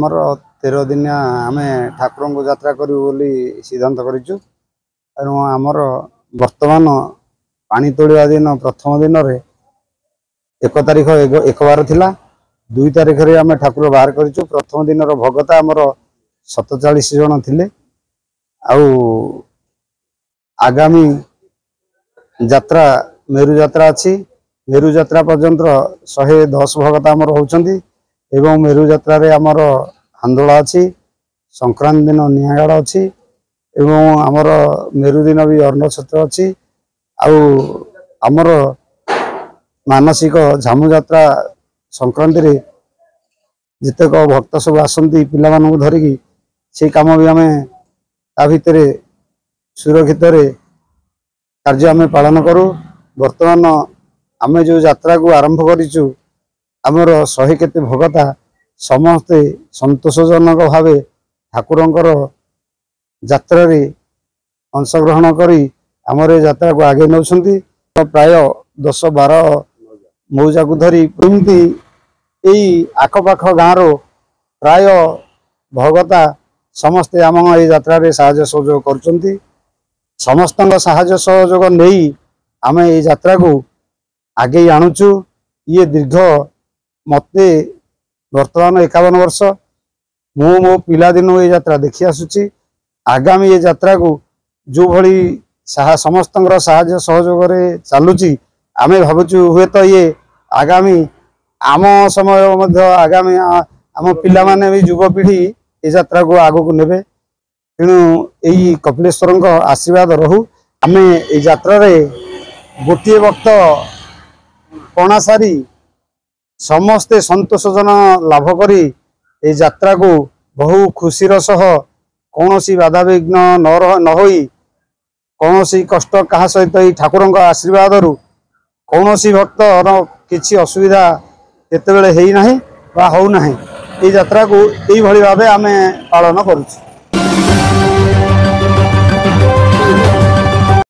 आमर 13 दिन आम ठाकुर को यात्रा करूँ बोली सिद्धांत करूँ। आमर वर्तमान पानी तोड़ा दिन प्रथम दिन रे 1 तारिख 1 बार थिला 2 तारिख रे आम ठाकुर बाहर करूँ। प्रथम दिन भगता आमर 47 जन थिले। आगामी यात्रा मेरु यात्रा अच्छी। मेरु यात्रा पर्यंत 110 भगत आमर होउछंती एवं मेरु यात्रा रे आमर हांदोला अच्छी। संक्रांति दिन नियागाड़ अच्छी एवं आमर मेरु दिन भी अर्ण छत्र अच्छी। आमर मानसिक झामु यात्रा संक्रांति रे जितेक भक्त सब आसंती पिला मानू धरिकी से काम भी आमे ता भितर सुरक्षित रे कार्य आमे पालन करूँ। वर्तमान आमे जो यात्रा को आरंभ करिचु आमर 100 केते भगता समस्ते संतोषजनक भाव ठाकुरंकर यात्रा रे अंशग्रहण करी आमर यात्रा को आगे नौछंती। प्राय 10-12 मौजा को धरी एमती यही आखपाख गाँव प्राय भगता समस्ते आम यात्रा रे साहाय्य सहयोग करछंती। समस्त साहाय्य सहयोग नहीं आम ये यात्रा को आगे आणुचु। ये दीर्घ मते वर्तमान 51 वर्ष मो पिला दिन ये यात्रा देखी आसुची। आगामी ये यात्रा को जो भली समस्त साहाय्य सहयोग रे चलुची आमे भाबुचु हुए तो ये आगामी आम समय मध्य आगामी आम पिला माने भी युवपीढ़ी ये यात्रा को आगो को नेबे। तेणु यही कपिलेश्वर आशीर्वाद रहू। आमे ये यात्रा रे गोटे वक्त पणा सारी समस्ते संतोषजन लाभ करी ए यात्रा को बहु खुशीर सह कौन सी बाधा विघ्न न होई कौन सी कष्ट कहा सहित ठाकुर आशीर्वाद रु कौन सी भक्त किसी असुविधा केतेबेले हेई नाही बा हो नाही। ए यात्रा को यही भली भाबे आमे पालन करूछु।